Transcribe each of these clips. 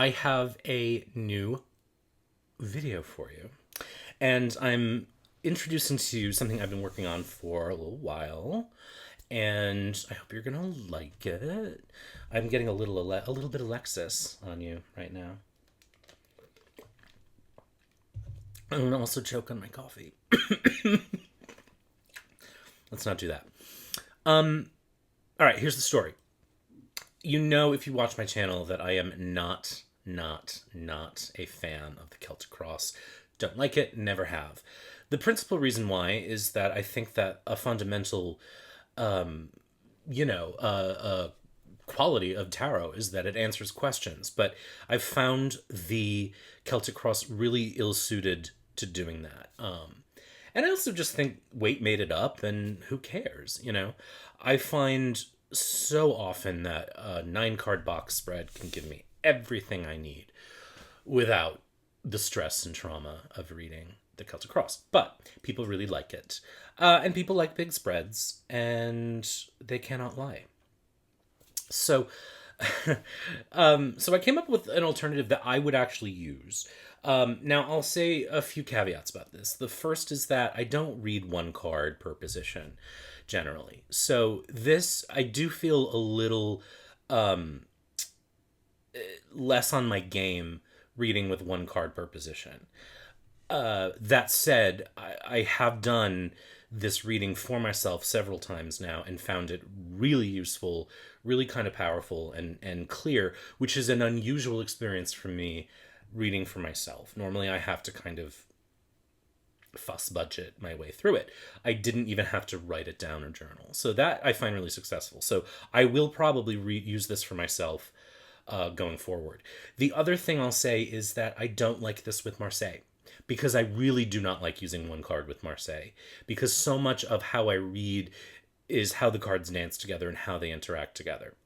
I have a new video for you. And I'm introducing to you something I've been working on for a little while. And I hope you're going to like it. I'm getting a little bit Alexis on you right now. I'm going to also choke on my coffee. Let's not do that. All right, here's the story. You know, if you watch my channel, that I am not a fan of the Celtic Cross. Don't like it, never have. The principal reason why is that I think that a fundamental, quality of tarot is that it answers questions. But I've found the Celtic Cross really ill-suited to doing that. And I also just think Wait made it up, and who cares, you know? I find so often that a 9-card box spread can give me everything I need without the stress and trauma of reading the Celtic Cross. But people really like it. And people like big spreads, and they cannot lie. So, so I came up with an alternative that I would actually use. Now, I'll say a few caveats about this. The first is that I don't read one card per position, generally. So this, I do feel a little less on my game reading with one card per position. That said, I have done this reading for myself several times now and found it really useful, really kind of powerful and clear, which is an unusual experience for me reading for myself. Normally I have to kind of fuss budget my way through it. I didn't even have to write it down or journal. So that I find really successful. So I will probably use this for myself going forward. The other thing I'll say is that I don't like this with Marseille, because I really do not like using one card with Marseille, because so much of how I read is how the cards dance together and how they interact together.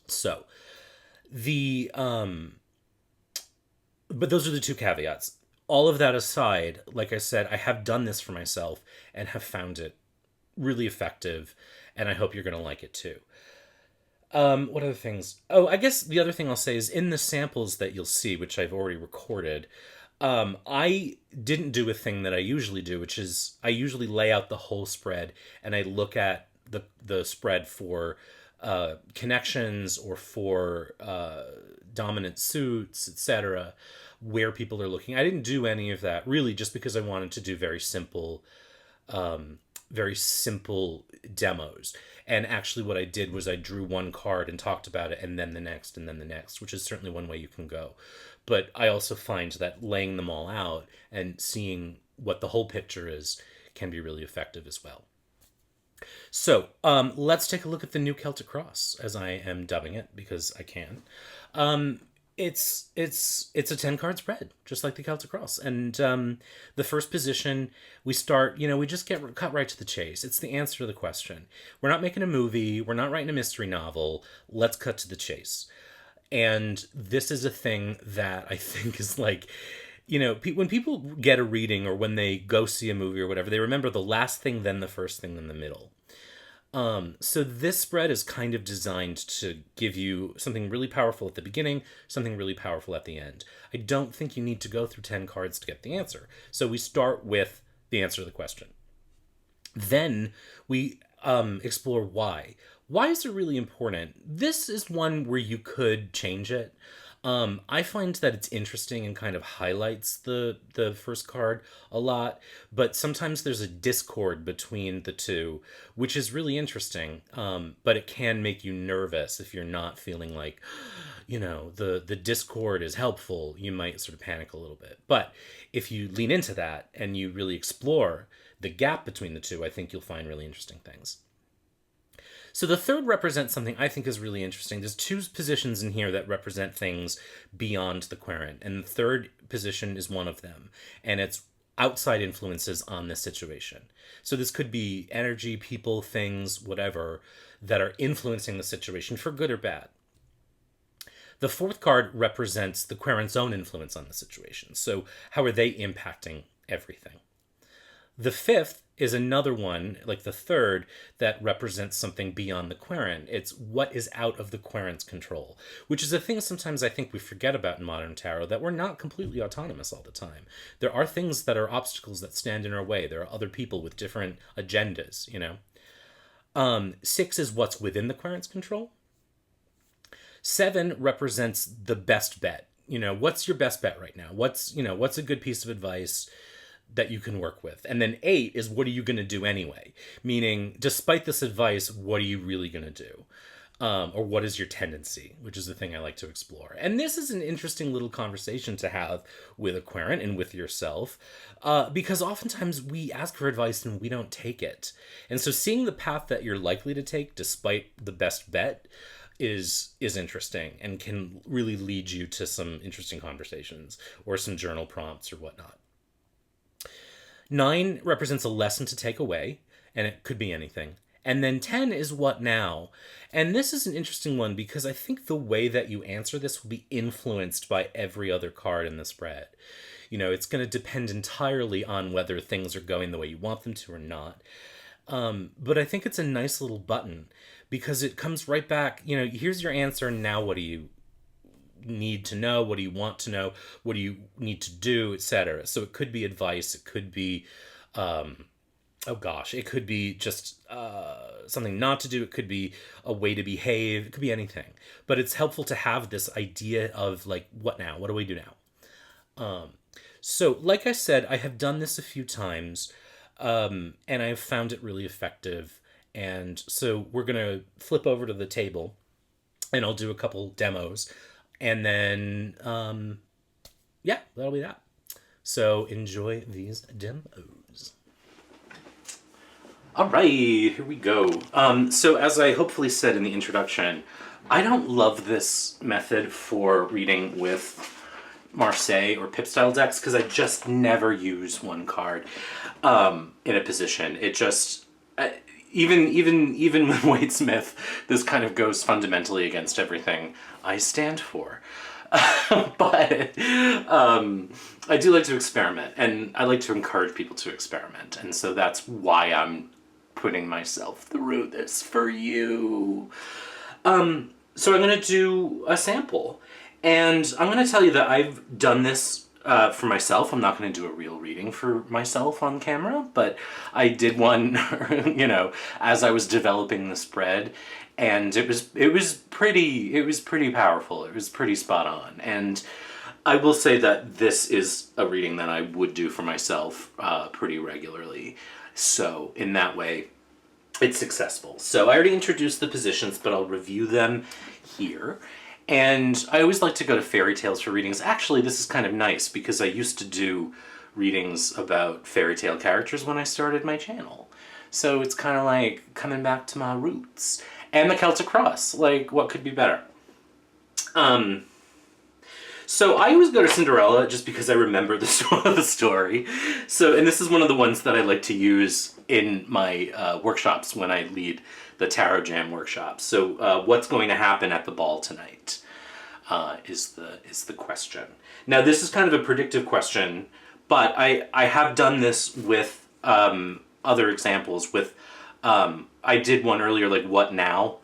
So but those are the two caveats. All of that aside, like I said, I have done this for myself and have found it really effective, and I hope you're going to like it too. What other things? Oh, I guess the other thing I'll say is in the samples that you'll see, which I've already recorded, I didn't do a thing that I usually do, which is I usually lay out the whole spread and I look at the spread for connections or for dominant suits, etc., where people are looking. I didn't do any of that really, just because I wanted to do very simple demos. And actually what I did was I drew one card and talked about it, and then the next, and then the next, which is certainly one way you can go. But I also find that laying them all out and seeing what the whole picture is can be really effective as well. So let's take a look at the new Celtic Cross, as I am dubbing it, because I can. It's a 10-card spread, just like the Celtic Cross. And the first position, we start, we just cut right to the chase. It's the answer to the question. We're not making a movie. We're not writing a mystery novel. Let's cut to the chase. And this is a thing that I think is like, when people get a reading or when they go see a movie or whatever, they remember the last thing, then the first thing, then the middle. So this spread is kind of designed to give you something really powerful at the beginning, something really powerful at the end. I don't think you need to go through 10 cards to get the answer. So we start with the answer to the question. Then we explore why. Why is it really important? This is one where you could change it. I find that it's interesting and kind of highlights the first card a lot, but sometimes there's a discord between the two, which is really interesting. But it can make you nervous if you're not feeling like, the discord is helpful. You might sort of panic a little bit. But if you lean into that and you really explore the gap between the two, I think you'll find really interesting things. So the third represents something I think is really interesting. There's two positions in here that represent things beyond the querent, and the third position is one of them, and it's outside influences on this situation. So this could be energy, people, things, whatever, that are influencing the situation for good or bad. The fourth card represents the querent's own influence on the situation. So how are they impacting everything? The fifth is another one, like the third, that represents something beyond the querent. It's what is out of the querent's control, which is a thing sometimes I think we forget about in modern tarot, that we're not completely autonomous all the time. There are things that are obstacles that stand in our way. There are other people with different agendas, you know? 6 is what's within the querent's control. 7 represents the best bet. You know, what's your best bet right now? What's a good piece of advice that you can work with? And then 8 is what are you going to do anyway? Meaning, despite this advice, what are you really going to do? Or what is your tendency, which is the thing I like to explore. And this is an interesting little conversation to have with a querent and with yourself, because oftentimes we ask for advice and we don't take it. And so seeing the path that you're likely to take despite the best bet is interesting and can really lead you to some interesting conversations or some journal prompts or whatnot. 9 represents a lesson to take away, and it could be anything. And then 10 is what now? And this is an interesting one because I think the way that you answer this will be influenced by every other card in the spread. You know, it's going to depend entirely on whether things are going the way you want them to or not. But I think it's a nice little button because it comes right back, you know, here's your answer, and now what do you need to know? What do you want to know? What do you need to do, etc.? So it could be advice, it could be it could be just something not to do, it could be a way to behave, it could be anything. But it's helpful to have this idea of like, what now? What do we do now? So like I said, I have done this a few times, and I've found it really effective. And so we're going to flip over to the table and I'll do a couple demos and then, that'll be that. So enjoy these demos. All right, here we go. So as I hopefully said in the introduction, I don't love this method for reading with Marseille or Pip style decks because I just never use one card in a position. It just... Even with Wade Smith, this kind of goes fundamentally against everything I stand for. But I do like to experiment, and I like to encourage people to experiment. And so that's why I'm putting myself through this for you. So I'm going to do a sample. And I'm going to tell you that I've done this for myself. I'm not going to do a real reading for myself on camera, but I did one, you know, as I was developing the spread, and it was pretty powerful. It was pretty spot on. And I will say that this is a reading that I would do for myself pretty regularly. So in that way, it's successful. So I already introduced the positions, but I'll review them here. And I always like to go to fairy tales for readings. Actually, this is kind of nice because I used to do readings about fairy tale characters when I started my channel. So it's kind of like coming back to my roots. And the Celtic Cross, like, what could be better? So I always go to Cinderella just because I remember the story. So, and this is one of the ones that I like to use in my workshops when I lead the Tarot Jam workshop. So what's going to happen at the ball tonight is the question. Now this is kind of a predictive question, but I have done this with other examples. With I did one earlier, like what now,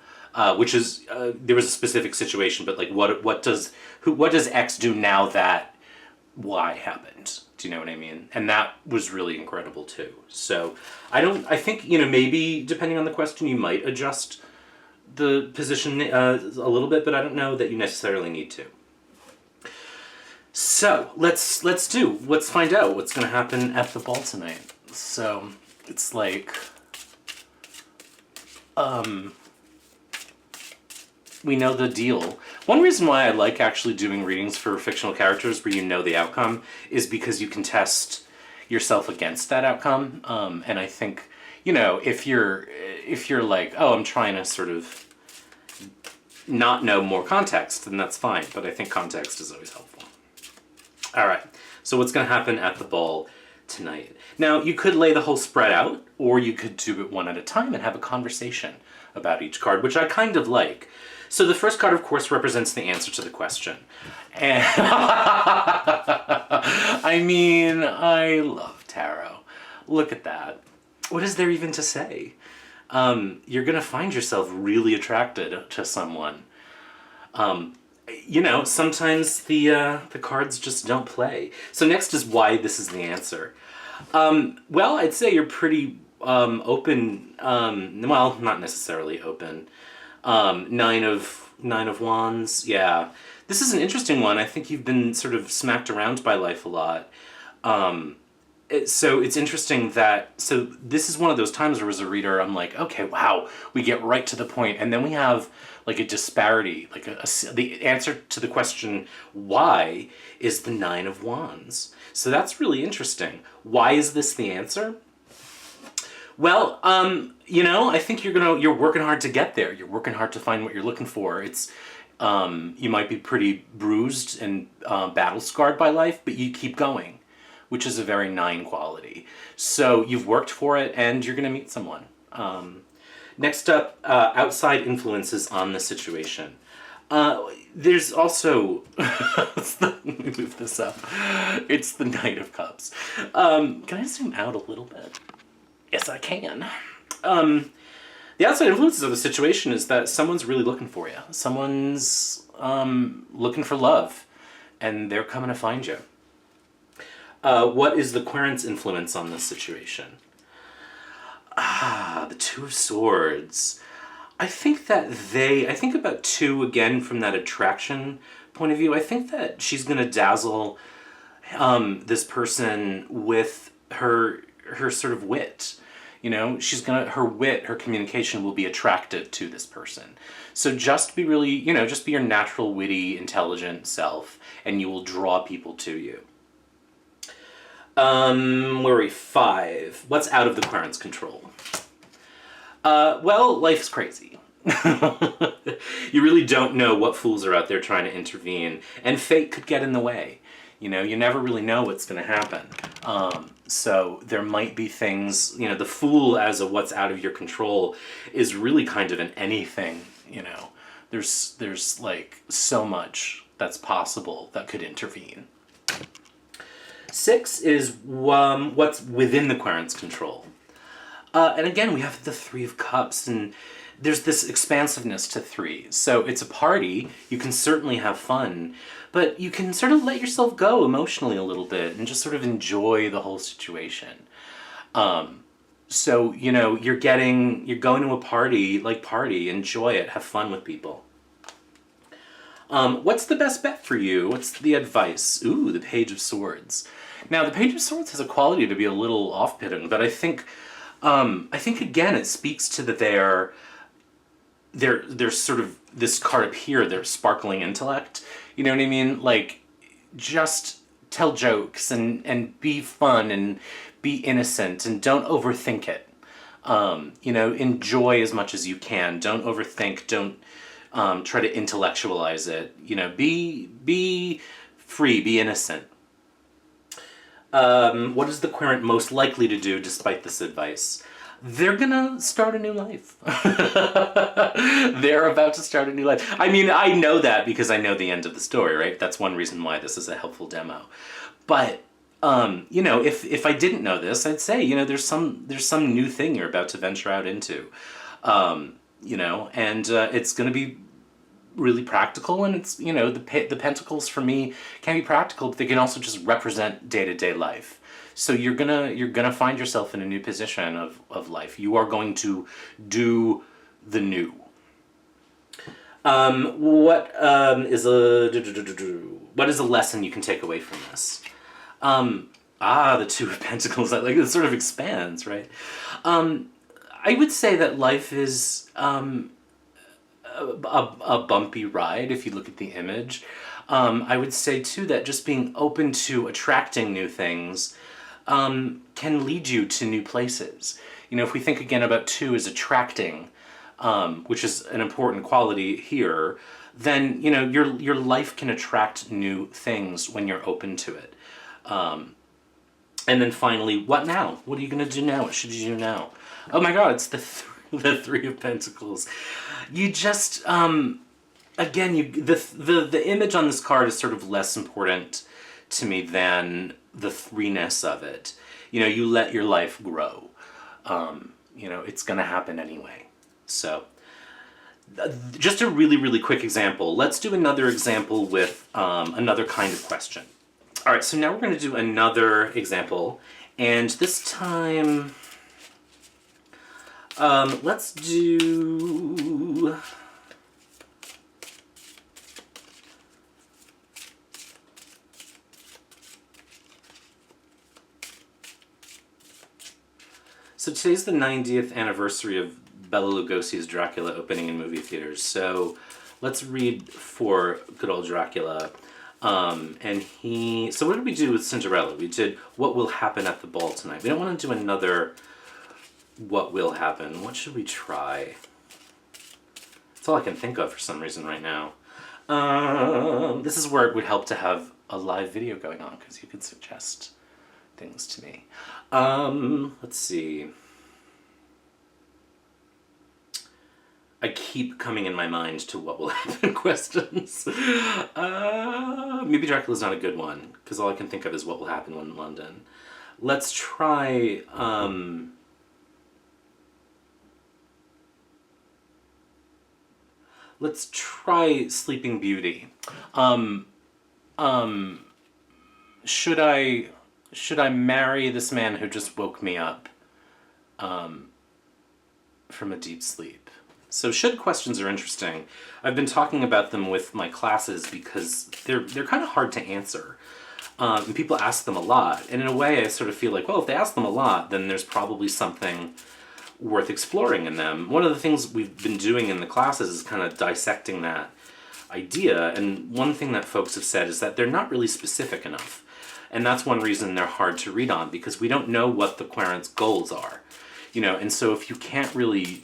which is there was a specific situation, but like what does X do now that Y happened? Do you know what I mean? And that was really incredible too. So I think, you know, maybe depending on the question, you might adjust the position a little bit, but I don't know that you necessarily need to. So let's find out what's going to happen at the ball tonight. So it's like, we know the deal. One reason why I like actually doing readings for fictional characters where you know the outcome is because you can test yourself against that outcome. And I think, you know, if you're like, oh, I'm trying to sort of not know more context, then that's fine. But I think context is always helpful. All right. So what's going to happen at the ball tonight? Now, you could lay the whole spread out, or you could do it one at a time and have a conversation about each card, which I kind of like. So the first card, of course, represents the answer to the question. And I mean, I love tarot. Look at that. what is there even to say? You're gonna find yourself really attracted to someone. Sometimes the cards just don't play. So next is why this is the answer. Well, I'd say you're pretty open. Well, not necessarily open. Nine of Wands. Yeah, this is an interesting one. I think you've been sort of smacked around by life a lot. So it's interesting that, so this is one of those times where as a reader I'm like, okay, wow, we get right to the point, and then we have like a disparity, like the answer to the question why is the Nine of Wands. So that's really interesting. Why is this the answer? Well, I think you're working hard to get there. You're working hard to find what you're looking for. It's you might be pretty bruised and battle scarred by life, but you keep going, which is a very 9 quality. So you've worked for it, and you're going to meet someone. Next up, outside influences on the situation. There's also, let me move this up. It's the Knight of Cups. Can I zoom out a little bit? Yes, I can. The outside influences of the situation is that someone's really looking for you. Someone's looking for love, and they're coming to find you. What is the Querent's influence on this situation? The Two of Swords. I think about 2 again from that attraction point of view. I think that she's going to dazzle this person with her sort of wit. Her wit, her communication will be attractive to this person. So just be really, just be your natural, witty, intelligent self, and you will draw people to you. Where are we? 5. What's out of the Querent's control? Well, life's crazy. You really don't know what fools are out there trying to intervene, and fate could get in the way. You never really know what's going to happen. So there might be things, the fool as a what's out of your control is really kind of an anything, There's like so much that's possible that could intervene. 6 is what's within the Querent's control. And again, we have the 3 of Cups, and there's this expansiveness to 3. So it's a party, you can certainly have fun, but you can sort of let yourself go emotionally a little bit and just sort of enjoy the whole situation. So, you're going to a party, enjoy it, have fun with people. What's the best bet for you? What's the advice? Ooh, the Page of Swords. Now, the Page of Swords has a quality to be a little off-putting, but I think again it speaks to that they're sort of this card up here, their sparkling intellect. You know what I mean? Like, just tell jokes and be fun and be innocent and don't overthink it. Enjoy as much as you can. Don't overthink. Don't try to intellectualize it. Be free. Be innocent. What is the Querent most likely to do despite this advice? They're gonna start a new life. They're about to start a new life. I mean, I know that because I know the end of the story, right? That's one reason why this is a helpful demo. But, if I didn't know this, I'd say, there's some new thing you're about to venture out into. And it's gonna be really practical, and it's, the pentacles for me can be practical, but they can also just represent day-to-day life. So you're gonna find yourself in a new position of life. You are going to do the new. What is a lesson you can take away from this? The Two of Pentacles. It sort of expands, right? I would say that life is a bumpy ride if you look at the image. I would say too that just being open to attracting new things can lead you to new places. If we think again about 2 as attracting, which is an important quality here, then your life can attract new things when you're open to it. And then finally, what now? What are you going to do now? What should you do now? Oh my God, it's the 3 of Pentacles. You just the image on this card is sort of less important to me than the 3-ness of it. You let your life grow. It's going to happen anyway. So, just a really, really quick example. Let's do another example with another kind of question. All right, so now we're going to do another example, and this time, let's do... So today's the 90th anniversary of Bela Lugosi's Dracula opening in movie theaters. So let's read for good old Dracula. So what did we do with Cinderella? We did What Will Happen at the Ball Tonight. We don't want to do another What Will Happen. What should we try? That's all I can think of for some reason right now. This is where it would help to have a live video going on, because you could suggest things to me. Let's see. I keep coming in my mind to what will happen questions. Maybe Dracula's not a good one, because all I can think of is what will happen when in London. Let's try, Sleeping Beauty. Should I marry this man who just woke me up from a deep sleep? So should questions are interesting. I've been talking about them with my classes because they're kind of hard to answer. And people ask them a lot. And in a way, I sort of feel like, well, if they ask them a lot, then there's probably something worth exploring in them. One of the things we've been doing in the classes is kind of dissecting that idea. And one thing that folks have said is that they're not really specific enough. And that's one reason they're hard to read on, because we don't know what the querent's goals are. And so if you can't really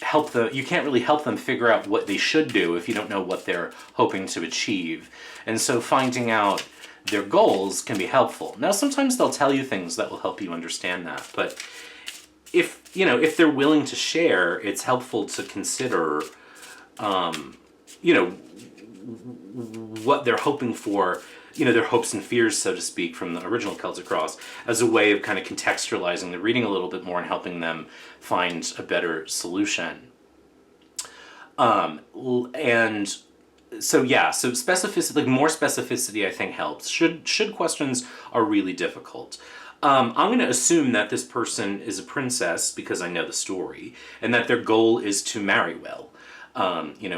help them figure out what they should do if you don't know what they're hoping to achieve. And so finding out their goals can be helpful. Now, sometimes they'll tell you things that will help you understand that, but if they're willing to share, it's helpful to consider, what they're hoping for, their hopes and fears, so to speak, from the original Celtic Cross, as a way of kind of contextualizing the reading a little bit more and helping them find a better solution. So specificity, like more specificity, I think helps. Should questions are really difficult. I'm going to assume that this person is a princess because I know the story, and that their goal is to marry well,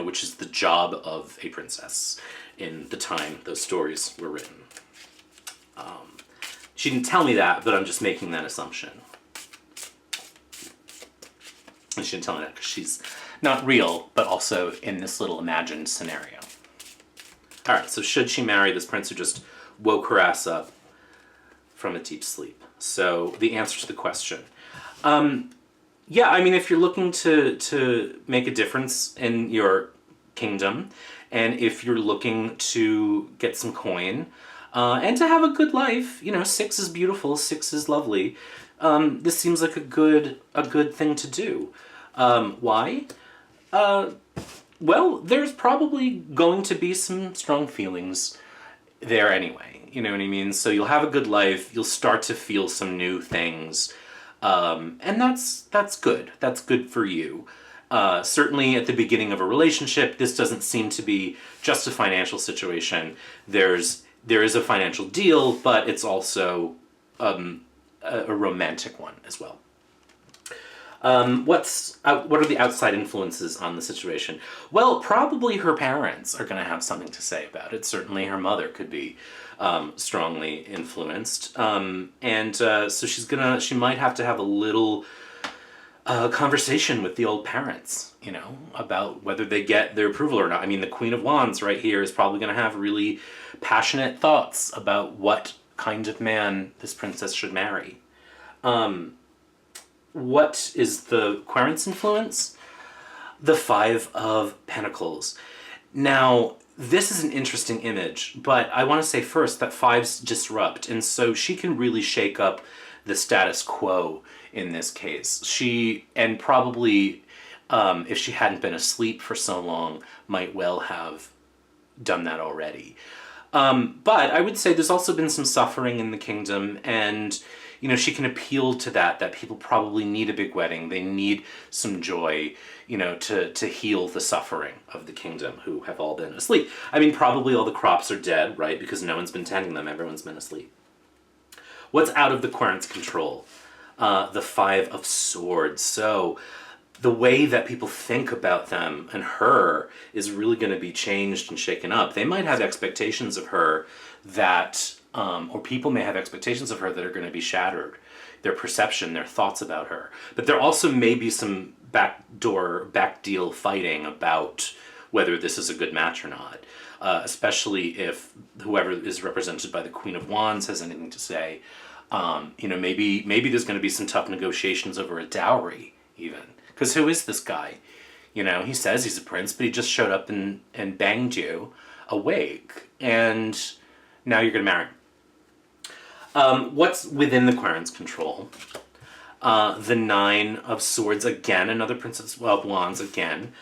which is the job of a princess in the time those stories were written. She didn't tell me that, but I'm just making that assumption. And she didn't tell me that because she's not real, but also in this little imagined scenario. All right, so should she marry this prince who just woke her ass up from a deep sleep? So the answer to the question. If you're looking to make a difference in your kingdom, and if you're looking to get some coin, and to have a good life, 6 is beautiful, 6 is lovely, this seems like a good thing to do. Why? There's probably going to be some strong feelings there anyway. You know what I mean? So you'll have a good life, you'll start to feel some new things, and that's good. That's good for you. Certainly at the beginning of a relationship, this doesn't seem to be just a financial situation. There is a financial deal, but it's also a romantic one as well. What are the outside influences on the situation? Well, probably her parents are going to have something to say about it. Certainly her mother could be strongly influenced. So she might have to have a little conversation with the old parents, about whether they get their approval or not. I mean, the Queen of Wands right here is probably going to have really passionate thoughts about what kind of man this princess should marry. What is the querent's influence? The 5 of Pentacles. Now, this is an interesting image, but I want to say first that 5s disrupt, and so she can really shake up the status quo in this case. And probably, if she hadn't been asleep for so long, might well have done that already. But I would say there's also been some suffering in the kingdom, and she can appeal to that people probably need a big wedding. They need some joy, to heal the suffering of the kingdom who have all been asleep. I mean, probably all the crops are dead, right? Because no one's been tending them. Everyone's been asleep. What's out of the querent's control? The Five of Swords. So the way that people think about them and her is really going to be changed and shaken up. They might have expectations of her that, or people may have expectations of her that are going to be shattered. Their perception, their thoughts about her. But there also may be some back deal fighting about whether this is a good match or not. Especially if whoever is represented by the Queen of Wands has anything to say. Maybe there's going to be some tough negotiations over a dowry, even. Because who is this guy? He says he's a prince, but he just showed up and banged you awake, and now you're going to marry him. What's within the querent's control? The Nine of Swords again, another Princess of Wands again.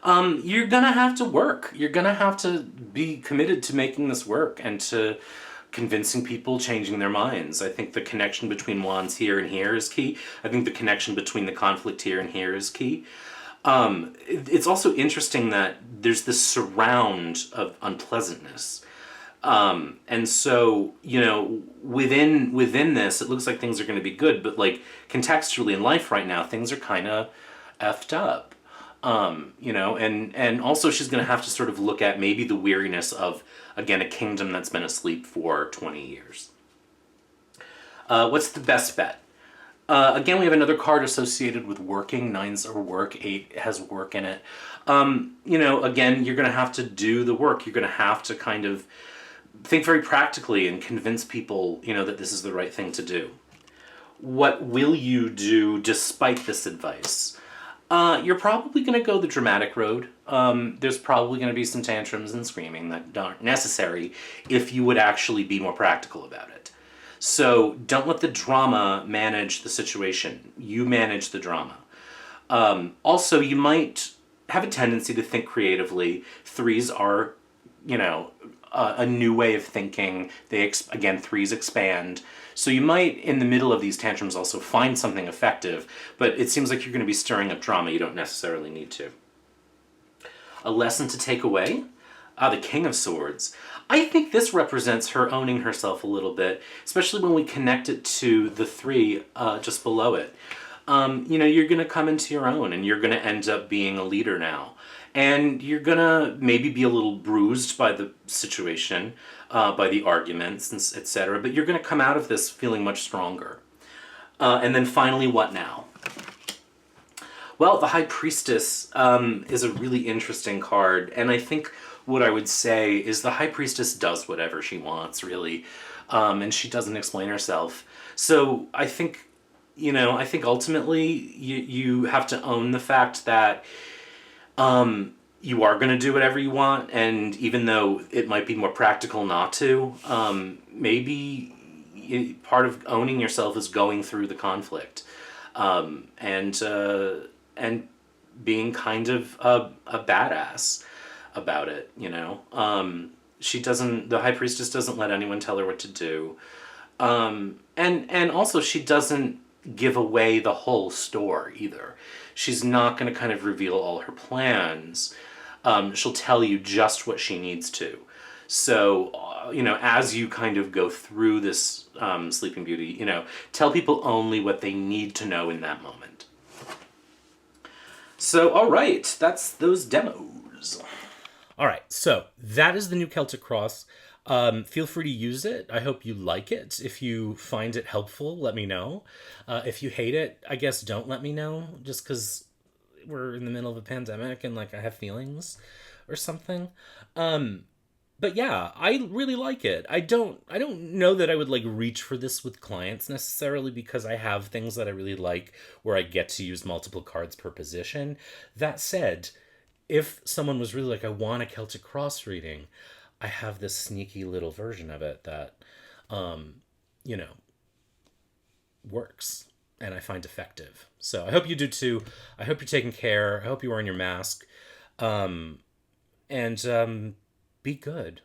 You're going to have to work. You're going to have to be committed to making this work and to convincing people, changing their minds. I think the connection between wands here and here is key. I think the connection between the conflict here and here is key. It's also interesting that there's this surround of unpleasantness. And so, within this, it looks like things are going to be good, but like contextually in life right now, things are kind of effed up. And also she's going to have to sort of look at maybe the weariness of, again, a kingdom that's been asleep for 20 years. What's the best bet? Again, we have another card associated with working. 9's are work, 8 has work in it. Again, you're going to have to do the work. You're going to have to kind of think very practically and convince people, that this is the right thing to do. What will you do despite this advice? You're probably going to go the dramatic road. There's probably going to be some tantrums and screaming that aren't necessary if you would actually be more practical about it. So don't let the drama manage the situation. You manage the drama. Also, you might have a tendency to think creatively. 3s are, a new way of thinking. Again, 3s expand. So you might, in the middle of these tantrums, also find something effective, but it seems like you're going to be stirring up drama. You don't necessarily need to. A lesson to take away? The King of Swords. I think this represents her owning herself a little bit, especially when we connect it to the 3 just below it. You're going to come into your own, and you're going to end up being a leader now. And you're going to maybe be a little bruised by the situation, by the arguments, etc. But you're going to come out of this feeling much stronger. And then finally, what now? Well, the High Priestess is a really interesting card. And I think what I would say is the High Priestess does whatever she wants, really. And she doesn't explain herself. So I think, ultimately you have to own the fact that you are going to do whatever you want, and even though it might be more practical not to, maybe part of owning yourself is going through the conflict, and being kind of a badass about it. The High Priestess doesn't let anyone tell her what to do, and also she doesn't give away the whole store either. She's not going to kind of reveal all her plans. She'll tell you just what she needs to. So, as you kind of go through this Sleeping Beauty, tell people only what they need to know in that moment. So, all right, that's those demos. All right, so that is the new Celtic Cross. Feel free to use it. I hope you like it. If you find it helpful, let me know. If you hate it, I guess don't let me know, just because we're in the middle of a pandemic and I have feelings or something. But yeah, I really like it. I don't know that I would reach for this with clients necessarily, because I have things that I really like where I get to use multiple cards per position. That said, if someone was really I want a Celtic Cross reading, I have this sneaky little version of it that, works and I find effective. So I hope you do too. I hope you're taking care. I hope you're wearing your mask. And be good.